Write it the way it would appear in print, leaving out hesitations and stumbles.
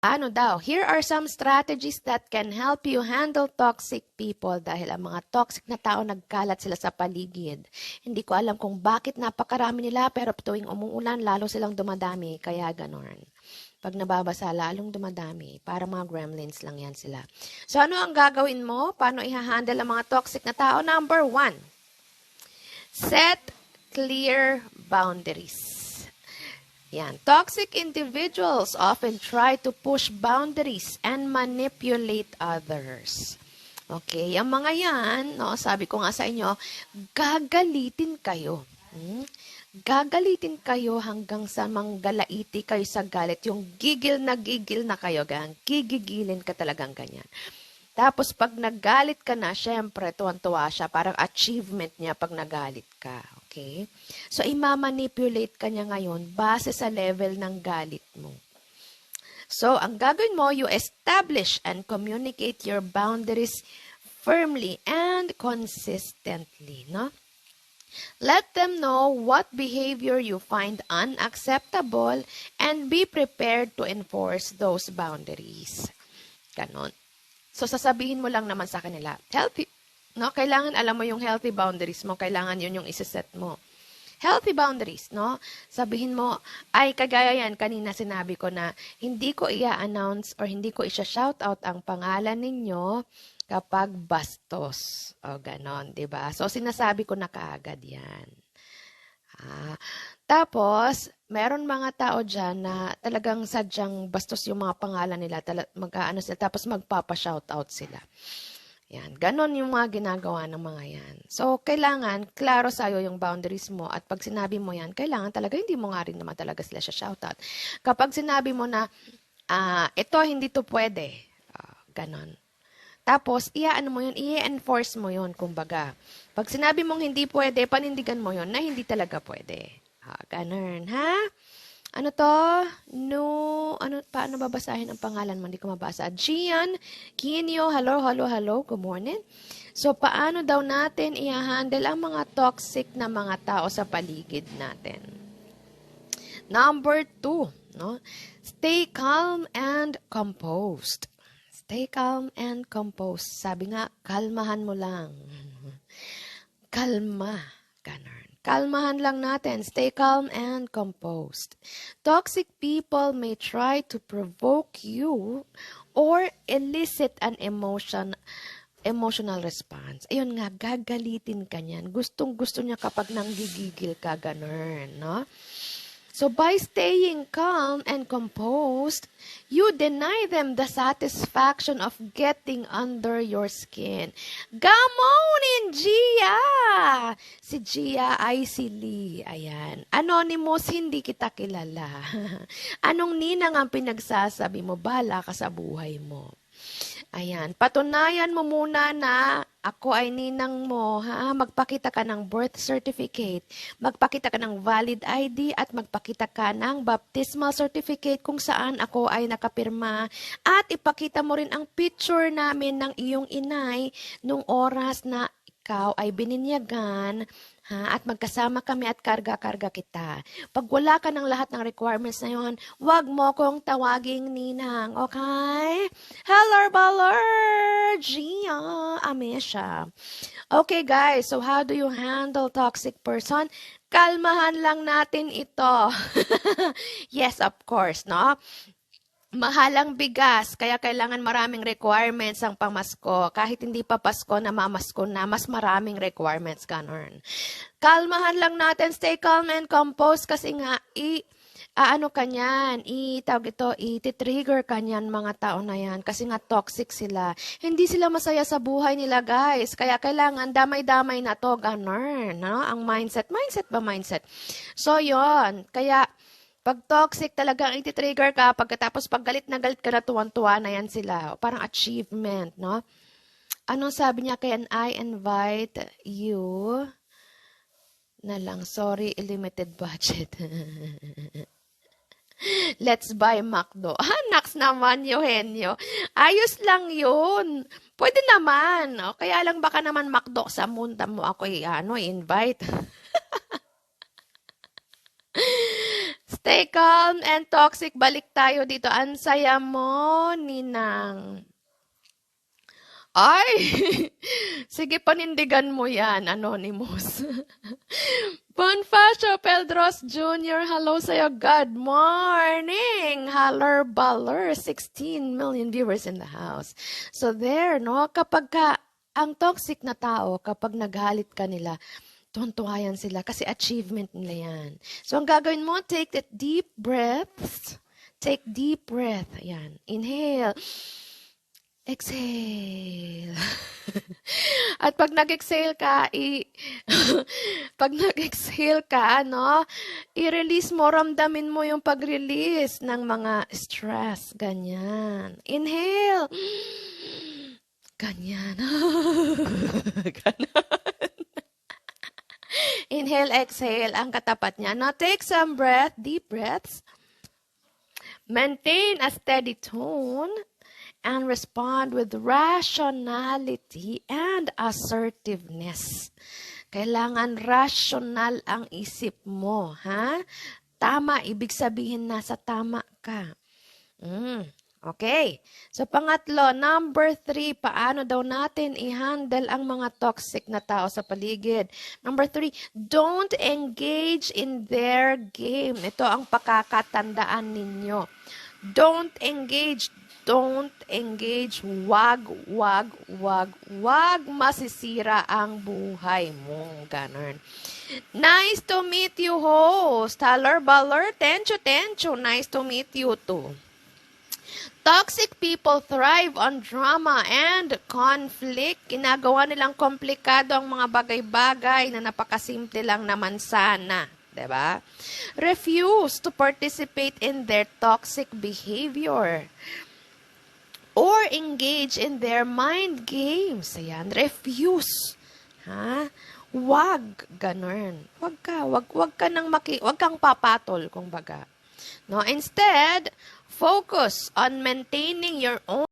Ano daw? Here are some strategies that can help you handle toxic people dahil ang mga toxic na tao nagkalat sila sa paligid. Hindi ko alam kung bakit napakarami nila pero tuwing umuulan lalo silang dumadami kaya ganon. Pag nababasa lalong dumadami para mga gremlins lang yan sila. So ano ang gagawin mo? Paano i-handle ang mga toxic na tao? Number 1. Set clear boundaries. Yan. Toxic individuals often try to push boundaries and manipulate others. Okay, ang mga yan, no, sabi ko nga sa inyo, gagalitin kayo. Gagalitin kayo hanggang sa manggalaiti kayo sa galit. Yung gigil na kayo, gigigilin ka talagang ganyan. Tapos pag naggalit ka na, syempre, tuwan-tuwa siya. Parang achievement niya pag nagalit ka. Okay? So, imamanipulate ka niya ngayon base sa level ng galit mo. So, ang gagawin mo, you establish and communicate your boundaries firmly and consistently. No? Let them know what behavior you find unacceptable and be prepared to enforce those boundaries. Ganon. So, sasabihin mo lang naman sa kanila, healthy, no? Kailangan alam mo yung healthy boundaries mo, kailangan yun yung isiset mo. Healthy boundaries, no? Sabihin mo, ay kagaya yan, kanina sinabi ko na hindi ko i-announce or hindi ko i-shoutout ang pangalan ninyo kapag bastos. O ganon, diba? So, sinasabi ko na kaagad yan. Tapos, meron mga tao dyan na talagang sadyang bastos yung mga pangalan nila, mag-aano sila, tapos magpapa-shoutout sila. Yan, ganon yung mga ginagawa ng mga yan. So, kailangan, klaro sa'yo yung boundaries mo at pag sinabi mo yan, kailangan talaga, hindi mo nga rin naman talaga sila siya shoutout. Kapag sinabi mo na, ito, hindi to pwede, ganon. Tapos, ano mo yun, i-enforce mo yun, kumbaga. Pag sinabi mong hindi pwede, panindigan mo yun na hindi talaga pwede. Ganun, ha? Ano to? No, paano babasahin ang pangalan mo? Hindi ko mabasa. Gian, Kinyo, hello, good morning. So, paano daw natin i-handle ang mga toxic na mga tao sa paligid natin? Number 2, no? Stay calm and composed. Stay calm and composed. Sabi nga, kalmahan mo lang. Kalma. Ganun. Kalmahan lang natin. Stay calm and composed. Toxic people may try to provoke you or elicit an emotional response. Ayun nga, gagalitin ka niyan. Gustong-gusto niya kapag nanggigigil ka, ganun, no? So, by staying calm and composed, you deny them the satisfaction of getting under your skin. Gamonin, Gia! Si Gia ay si Lee. Ayan. Anonymous, hindi kita kilala. Anong ninang ang pinagsasabi mo? Bahala ka sa buhay mo. Ayan. Patunayan mo muna na ako ay ninang mo, ha? Magpakita ka ng birth certificate, magpakita ka ng valid ID, at magpakita ka ng baptismal certificate kung saan ako ay nakapirma. At ipakita mo rin ang picture namin ng iyong inay nung oras na ikaw ay bininyagan, ha? At magkasama kami at karga-karga kita. Pag wala ka ng lahat ng requirements na yun, wag mo kong tawaging ninang, okay? Hello, Baller! Gia! Amesha. Okay, guys, so how do you handle toxic person? Kalmahan lang natin ito. Yes, of course, no? Mahalang bigas, kaya kailangan maraming requirements ang pamasko. Kahit hindi pa Pasko, namamasko na, mas maraming requirements, ganun. Kalmahan lang natin, stay calm and composed, kasi nga, iti-trigger ka niyan mga tao na yan, kasi nga toxic sila. Hindi sila masaya sa buhay nila, guys. Kaya kailangan damay-damay na to, ganun. No? Ang mindset. Mindset. So, yon. Kaya, pag toxic talagang iti-trigger ka, pagkatapos pag galit na tuwan-tuwa na yan sila. Parang achievement, no? Anong sabi niya? Can I invite you na lang? Sorry, limited budget. Let's buy McDo. Naks naman, Eugenio. Ayos lang yun. Pwede naman. No? Kaya lang baka naman McDo sa munta mo ako invite. Stay calm and toxic. Balik tayo dito. Ang saya mo, Ninang. Ay! Sige, panindigan mo yan, Anonymous. Bonifacio Pedros Jr., hello sa'yo. Good morning! Haller Baller, 16 million viewers in the house. So there, no? Kapag ang toxic na tao, kapag naghalit ka nila, tuwan-tuwa sila kasi achievement nila yan. So ang gagawin mo, take that deep breaths. Take deep breath. Ayan. Inhale. Exhale. At pag nag-exhale ka, pag nag-exhale ka, i-release mo, ramdamin mo yung pag-release ng mga stress. Ganyan. Inhale. Ganyan. Ganyan. Inhale, exhale, ang katapat niya. Now, take some breath, deep breaths. Maintain a steady tone and respond with rationality and assertiveness. Kailangan rational ang isip mo, ha? Tama, ibig sabihin nasa tama ka. Okay. So, pangatlo, number 3, paano daw natin i-handle ang mga toxic na tao sa paligid? Number 3, don't engage in their game. Ito ang pakakatandaan ninyo. Don't engage. Don't engage. Wag masisira ang buhay mo. Ganun. Nice to meet you, host. Haller Baller, tencho. Nice to meet you too. Toxic people thrive on drama and conflict. Ginagawa nilang komplikado ang mga bagay-bagay na napakasimple lang naman sana. Diba? Refuse to participate in their toxic behavior or engage in their mind games. Ayan, refuse. Ha? Wag ganun. Wag kang papatol, kumbaga. No, instead, focus on maintaining your own